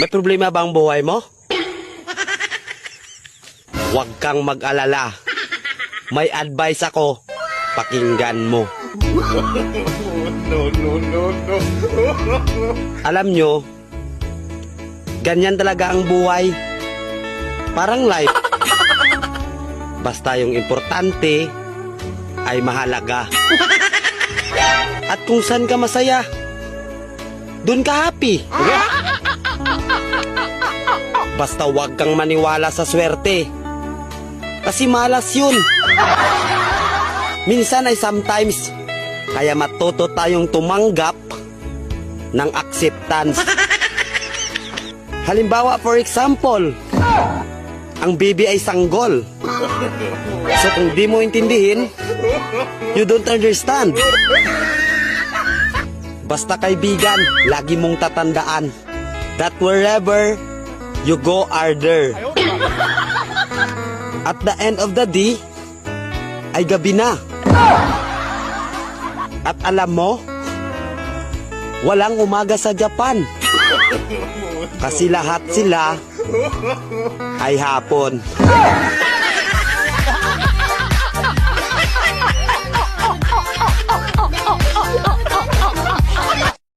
May problema ba ang buhay mo? Huwag kang mag-alala. May advice ako. Pakinggan mo. No. Alam nyo, ganyan talaga ang buhay. Parang life. Basta yung importante ay mahalaga. At kung saan ka masaya, dun ka happy. Basta wag kang maniwala sa swerte. Kasi malas yun. Minsan ay sometimes. Kaya matuto tayong tumanggap ng acceptance. Halimbawa, for example, ang baby ay sanggol. So kung di mo intindihin, you don't understand. Basta kaibigan, lagi mong tatandaan that wherever you go are there. At the end of the day, ay gabi na. At alam mo, walang umaga sa Japan. Kasi lahat sila ay hapon.